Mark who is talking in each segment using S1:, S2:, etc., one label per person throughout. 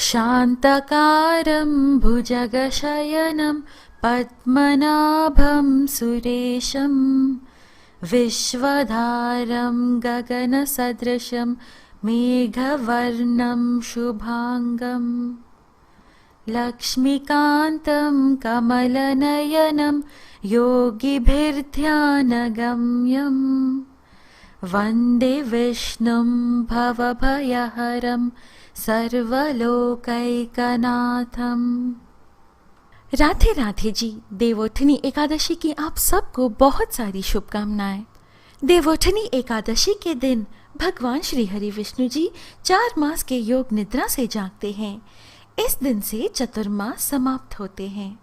S1: शान्तकारं भुजगशयनं पद्मनाभं सुरेशं विश्वधारं गगनसदृशं मेघवर्णं शुभांगं लक्ष्मीकान्तं कमलनयनं योगिभिर्ध्यानगम्यं वन्दे विष्णुं भवभयहरं सर्वलोकैकनाथम। राधे राधे जी। देवोठनी एकादशी की आप सबको बहुत सारी शुभकामनाएं। देवोठनी एकादशी के दिन भगवान श्री हरि विष्णु जी 4 मास के योग निद्रा से जागते हैं। इस दिन से चतुर्मास समाप्त होते हैं।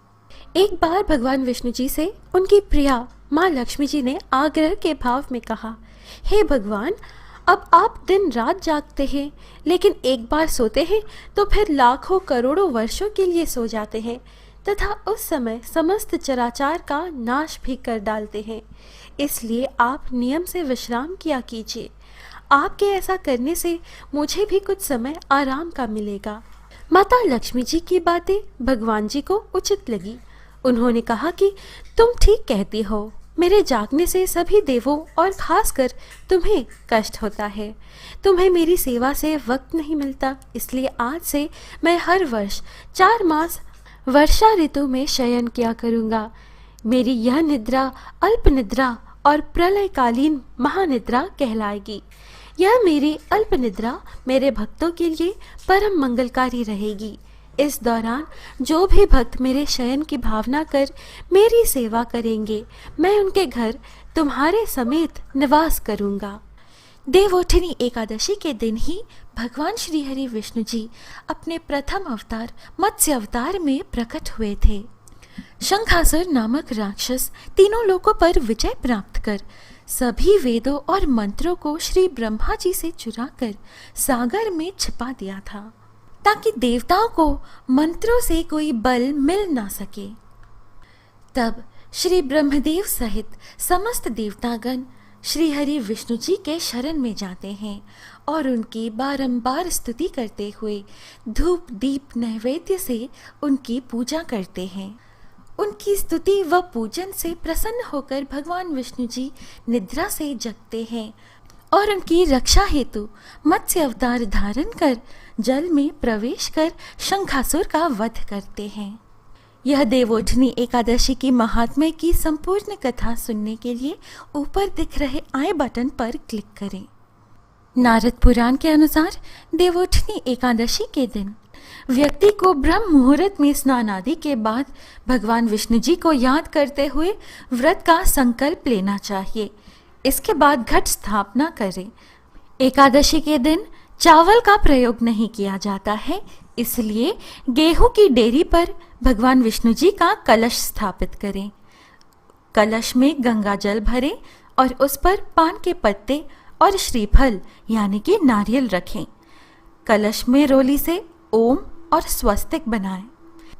S1: एक बार भगवान विष्णु जी से उनकी प्रिया माँ लक्ष्मी जी ने आग्रह के भाव में कहा, हे भगवान, अब आप दिन रात जागते हैं, लेकिन एक बार सोते हैं तो फिर लाखों करोड़ों वर्षों के लिए सो जाते हैं तथा उस समय समस्त चराचर का नाश भी कर डालते हैं। इसलिए आप नियम से विश्राम किया कीजिए। आपके ऐसा करने से मुझे भी कुछ समय आराम का मिलेगा। माता लक्ष्मी जी की बातें भगवान जी को उचित लगी। उन्होंने कहा कि तुम ठीक कहती हो, मेरे जागने से सभी देवों और खासकर तुम्हें कष्ट होता है। तुम्हें मेरी सेवा से वक्त नहीं मिलता, इसलिए आज से मैं हर वर्ष 4 मास वर्षा ऋतु में शयन किया करूँगा। मेरी यह निद्रा अल्प निद्रा और प्रलयकालीन महानिद्रा कहलाएगी। यह मेरी अल्प निद्रा मेरे भक्तों के लिए परम मंगलकारी रहेगी। इस दौरान जो भी भक्त मेरे शयन की भावना कर मेरी सेवा करेंगे, मैं उनके घर तुम्हारे समेत निवास करूंगा। देवोठनी एकादशी के दिन ही भगवान श्री हरि विष्णु जी अपने प्रथम अवतार मत्स्य अवतार में प्रकट हुए थे। शंखासुर नामक राक्षस तीनों लोकों पर विजय प्राप्त कर सभी वेदों और मंत्रों को श्री ब्रह्मा जी से चुराकर सागर में छिपा दिया था, ताकि देवताओं को मंत्रों से कोई बल मिल ना सके। तब श्री ब्रह्मदेव सहित समस्त देवतागण श्री हरि विष्णु जी के शरण में जाते हैं और उनकी बारंबार स्तुति करते हुए धूप दीप नैवेद्य से उनकी पूजा करते हैं। उनकी स्तुति व पूजन से प्रसन्न होकर भगवान विष्णु जी निद्रा से जगते हैं और उनकी रक्षा हेतु मत्स्य अवतार धारण कर जल में प्रवेश कर शंखासुर का वध करते हैं। यह देवोठनी एकादशी की महात्म्य की संपूर्ण कथा सुनने के लिए ऊपर दिख रहे आई बटन पर क्लिक करें। नारद पुराण के अनुसार देवोठनी एकादशी के दिन व्यक्ति को ब्रह्म मुहूर्त में स्नान आदि के बाद भगवान विष्णु जी को याद करते हुए व्रत का संकल्प लेना चाहिए। इसके बाद घट स्थापना करें। एकादशी के दिन चावल का प्रयोग नहीं किया जाता है, इसलिए गेहूं की डेरी पर भगवान विष्णु जी का कलश स्थापित करें। कलश में गंगा जल भरें और उस पर पान के पत्ते और श्रीफल यानी कि नारियल रखें। कलश में रोली से ओम और स्वस्तिक बनाएं।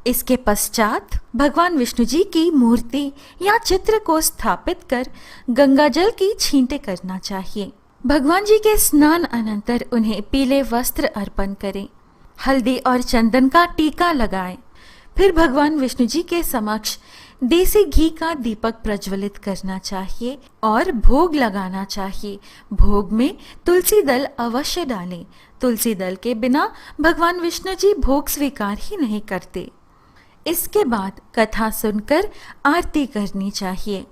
S1: इसके पश्चात भगवान विष्णु जी की मूर्ति या चित्र को स्थापित कर गंगा जल की छींटे करना चाहिए। भगवान जी के स्नान अनंतर उन्हें पीले वस्त्र अर्पण करें। हल्दी और चंदन का टीका लगाएं। फिर भगवान विष्णु जी के समक्ष देसी घी का दीपक प्रज्वलित करना चाहिए और भोग लगाना चाहिए। भोग में तुलसी दल अवश्य डालें। तुलसी दल के बिना भगवान विष्णु जी भोग स्वीकार ही नहीं करते। इसके बाद कथा सुनकर आरती करनी चाहिए।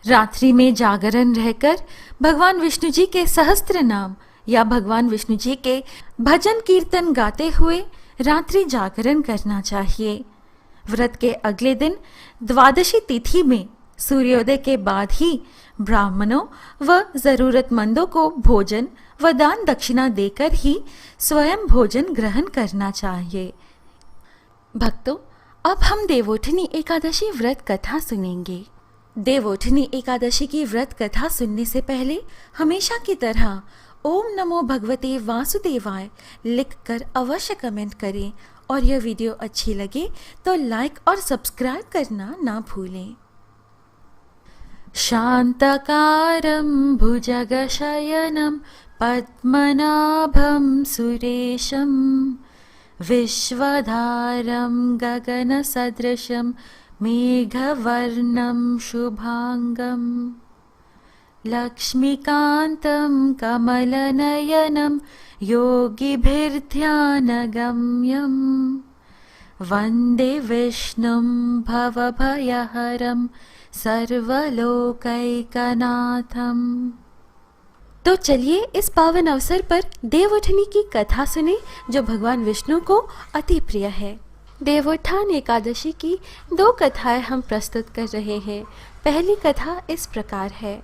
S1: रात्रि में जागरण रहकर भगवान विष्णु जी के सहस्त्र नाम या भगवान विष्णु जी के भजन कीर्तन गाते हुए रात्रि जागरण करना चाहिए। व्रत के अगले दिन द्वादशी तिथि में सूर्योदय के बाद ही ब्राह्मणों व जरूरतमंदों को भोजन व दान दक्षिणा देकर ही स्वयं भोजन ग्रहण करना चाहिए। भक्तों, अब हम देवोठनी एकादशी व्रत कथा सुनेंगे। देवोठनी एकादशी की व्रत कथा सुनने से पहले हमेशा की तरह ओम नमो भगवते वासुदेवाय लिखकर अवश्य कमेंट करें और यह वीडियो अच्छी लगे तो लाइक और सब्सक्राइब करना ना भूलें। शान्तकारं भुजगशयनं पद्मनाभं सुरेशं विश्वधारं गगनसदृशं मेघवर्णं शुभांगं लक्ष्मीकान्तं कमलनयनं योगिभिर्ध्यानगम्यं वन्दे विष्णुं भवभयहरं सर्वलोकैकनाथम्। तो चलिए इस पावन अवसर पर देवउठनी की कथा सुने, जो भगवान विष्णु को अति प्रिय है। देवोत्थान एकादशी की 2 कथाएं हम प्रस्तुत कर रहे हैं। पहली कथा इस प्रकार है।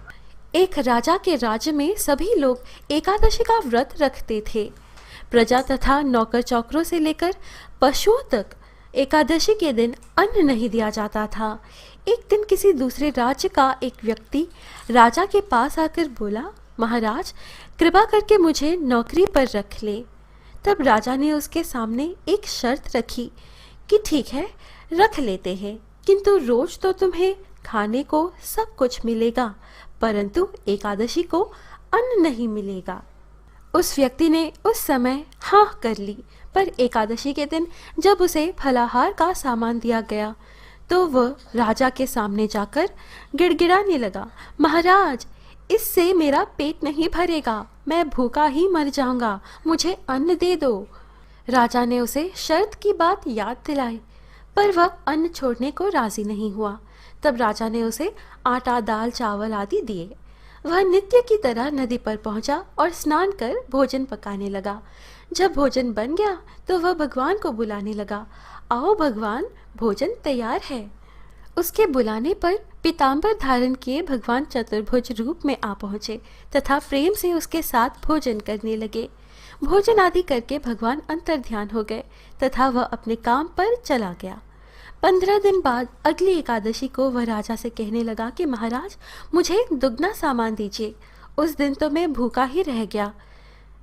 S1: एक राजा के राज्य में सभी लोग एकादशी का व्रत रखते थे। प्रजा तथा नौकर चाकरों से लेकर पशुओं तक एकादशी के दिन अन्न नहीं दिया जाता था। एक दिन किसी दूसरे राज्य का एक व्यक्ति राजा के पास आकर बोला, महाराज कृपा करके मुझे नौकरी पर रख ले। तब राजा ने उसके सामने एक शर्त रखी कि ठीक है, रख लेते हैं, किंतु रोज तो तुम्हें खाने को सब कुछ मिलेगा, परंतु एकादशी को अन्न नहीं मिलेगा। उस व्यक्ति ने उस समय हाँ कर ली, पर एकादशी के दिन जब उसे फलाहार का सामान दिया गया तो वह राजा के सामने जाकर गिड़गिड़ाने लगा, महाराज इससे मेरा पेट नहीं भरेगा, मैं भूखा ही मर जाऊंगा, मुझे अन्न दे दो। राजा ने उसे शर्त की बात याद दिलाई, पर वह अन्न छोड़ने को राजी नहीं हुआ। तब राजा ने उसे आटा, दाल, चावल आदि दिए। वह नित्य की तरह नदी पर पहुंचा और स्नान कर भोजन पकाने लगा। जब भोजन बन गया तो वह भगवान को बुलाने लगा, आओ भगवान, भोजन तैयार है। उसके बुलाने पर पीताम्बर धारण किए भगवान चतुर्भुज रूप में आ पहुँचे तथा प्रेम से उसके साथ भोजन करने लगे। भोजन आदि करके भगवान अंतर्ध्यान हो गए तथा वह अपने काम पर चला गया। 15 दिन बाद अगली एकादशी को वह राजा से कहने लगा कि महाराज मुझे दुगना सामान दीजिए, उस दिन तो मैं भूखा ही रह गया।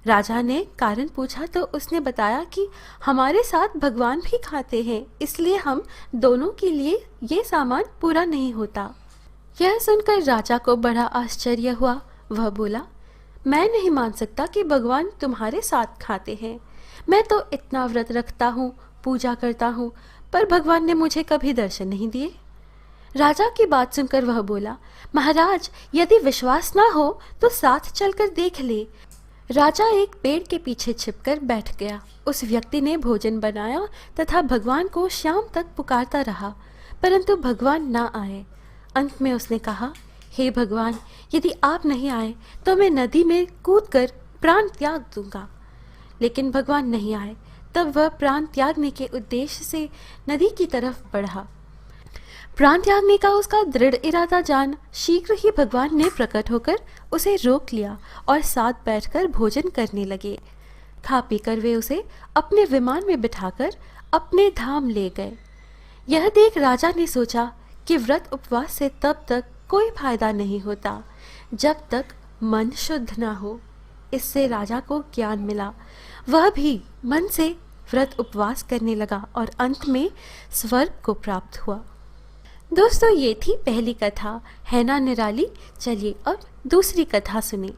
S1: राजा ने कारण पूछा तो उसने बताया कि हमारे साथ भगवान भी खाते हैं, इसलिए हम दोनों के लिए ये सामान पूरा नहीं होता। यह सुनकर राजा को बड़ा आश्चर्य हुआ। वह बोला, मैं नहीं मान सकता कि भगवान तुम्हारे साथ खाते हैं। मैं तो इतना व्रत रखता हूँ, पूजा करता हूँ, पर भगवान ने मुझे कभी दर्शन नहीं दिए। राजा की बात सुनकर वह बोला, महाराज यदि विश्वास ना हो तो साथ चलकर देख ले। राजा एक पेड़ के पीछे छिपकर बैठ गया। उस व्यक्ति ने भोजन बनाया तथा भगवान को शाम तक पुकारता रहा, परंतु भगवान ना आए। अंत में उसने कहा, हे भगवान, यदि आप नहीं आए तो मैं नदी में कूदकर प्राण त्याग दूंगा। लेकिन भगवान नहीं आए। तब वह प्राण त्यागने के उद्देश्य से नदी की तरफ बढ़ा। प्राण त्यागने का उसका दृढ़ इरादा जान शीघ्र ही भगवान ने प्रकट होकर उसे रोक लिया और साथ बैठकर भोजन करने लगे। खा पीकर वे उसे अपने विमान में बिठाकर अपने धाम ले गए। यह देख राजा ने सोचा कि व्रत उपवास से तब तक कोई फायदा नहीं होता जब तक मन शुद्ध ना हो। इससे राजा को ज्ञान मिला। वह भी मन से व्रत उपवास करने लगा और अंत में स्वर्ग को प्राप्त हुआ। दोस्तों, ये थी पहली कथा, है ना निराली। चलिए अब दूसरी कथा सुने।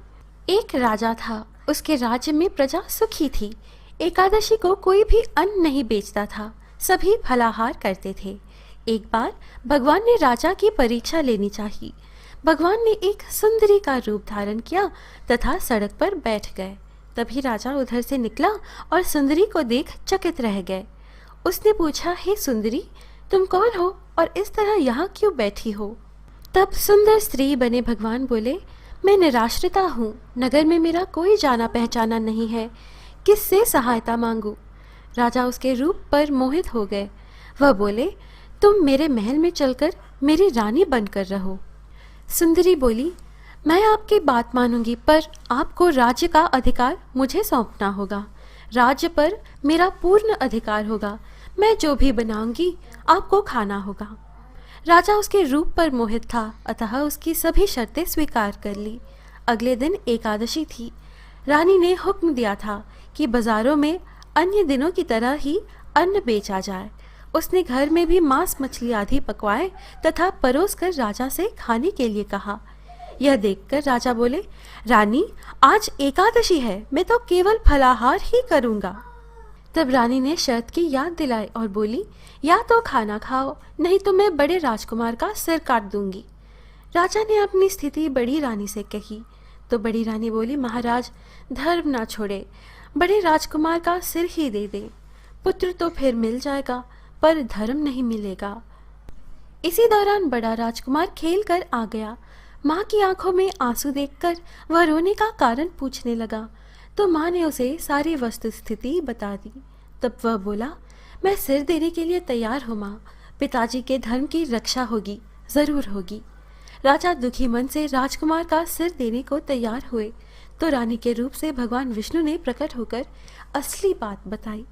S1: एक राजा था, उसके राज्य में प्रजा सुखी थी। एकादशी को कोई भी अन्न नहीं बेचता था, सभी फलाहार करते थे। एक बार भगवान ने राजा की परीक्षा लेनी चाहिए। भगवान ने एक सुंदरी का रूप धारण किया तथा सड़क पर बैठ गए। तभी राजा उधर से निकला और सुंदरी को देख चकित रह गए। उसने पूछा, हे सुंदरी, तुम कौन हो और इस तरह यहाँ क्यों बैठी हो? तब सुंदर स्त्री बने भगवान बोले, मैं निराश्रिता हूँ, नगर में मेरा कोई जाना पहचाना नहीं है, किससे सहायता मांगू? राजा उसके रूप पर मोहित हो गए। वह बोले, तुम मेरे महल में चलकर मेरी रानी बनकर रहो। सुंदरी बोली, मैं आपकी बात मानूंगी, पर आपको राज्य का अधिकार मुझे सौंपना होगा। राज्य पर मेरा पूर्ण अधिकार होगा। मैं जो भी बनाऊंगी आपको खाना होगा। राजा उसके रूप पर मोहित था, अतः उसकी सभी शर्तें स्वीकार कर ली। अगले दिन एकादशी थी। रानी ने हुक्म दिया था कि बाजारों में अन्य दिनों की तरह ही अन्न बेचा जाए। उसने घर में भी मांस मछली आदि पकवाए तथा परोस कर राजा से खाने के लिए कहा। यह देखकर राजा बोले, रानी, आज एकादशी है, मैं तो केवल फलाहार ही करूंगा।
S2: तब रानी ने शर्त की याद दिलाई और बोली, या तो खाना खाओ, नहीं तो मैं बड़े राजकुमार का सिर काट दूंगी। राजा ने अपनी स्थिति बड़ी रानी से कही तो बड़ी रानी बोली, महाराज, धर्म ना छोड़े, बड़े राजकुमार का सिर ही दे दे। पुत्र तो फिर मिल जाएगा पर धर्म नहीं मिलेगा। इसी दौरान बड़ा राजकुमार खेल कर आ गया। माँ की आंखों में आंसू देखकर वह रोने का कारण पूछने लगा तो माँ ने उसे सारी वस्तुस्थिति बता दी। तब वह बोला, मैं सिर देने के लिए तैयार हूँ माँ, पिताजी के धर्म की रक्षा होगी, ज़रूर होगी। राजा दुखी मन से राजकुमार का सिर देने को तैयार हुए तो रानी के रूप से भगवान विष्णु ने प्रकट होकर असली बात बताई।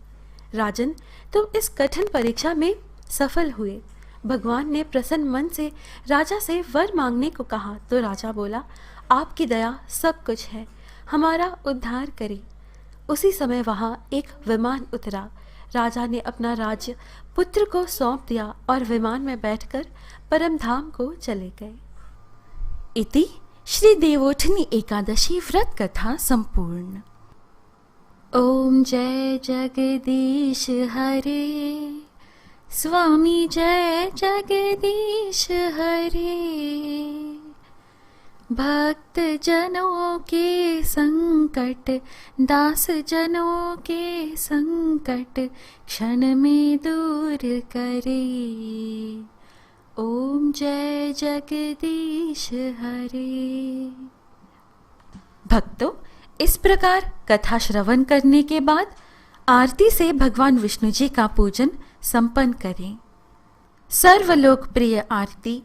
S2: राजन, तुम इस कठिन परीक्षा में सफल हुए। भगवान ने प्रसन्न मन से राजा से वर मांगने को कहा तो राजा बोला, आपकी दया सब कुछ है, हमारा उद्धार करे। उसी समय वहाँ एक विमान उतरा। राजा ने अपना राज्य पुत्र को सौंप दिया और विमान में बैठकर परम धाम को चले गए।
S1: इति श्री देवोठनी एकादशी व्रत कथा संपूर्ण। ओम जय जगदीश हरे, स्वामी जय जगदीश हरे। भक्त जनों के संकट, दास जनों के संकट क्षण में दूर करे। ओम जय जगदीश हरे। भक्तों, इस प्रकार कथा श्रवण करने के बाद आरती से भगवान विष्णु जी का पूजन संपन्न करें। सर्वलोकप्रिय आरती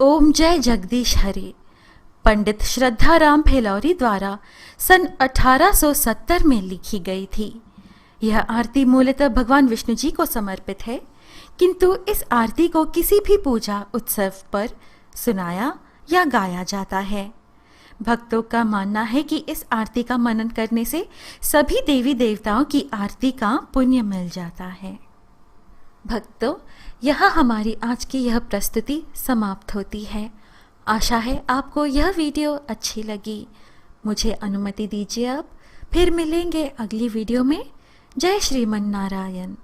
S1: ओम जय जगदीश हरे पंडित श्रद्धाराम फेलौरी द्वारा सन 1870 में लिखी गई थी। यह आरती मूलतः भगवान विष्णु जी को समर्पित है, किंतु इस आरती को किसी भी पूजा उत्सव पर सुनाया या गाया जाता है। भक्तों का मानना है कि इस आरती का मनन करने से सभी देवी देवताओं की आरती का पुण्य मिल जाता है। भक्तों, यहाँ हमारी आज की यह प्रस्तुति समाप्त होती है। आशा है आपको यह वीडियो अच्छी लगी। मुझे अनुमति दीजिए, अब फिर मिलेंगे अगली वीडियो में। जय श्रीमन नारायण।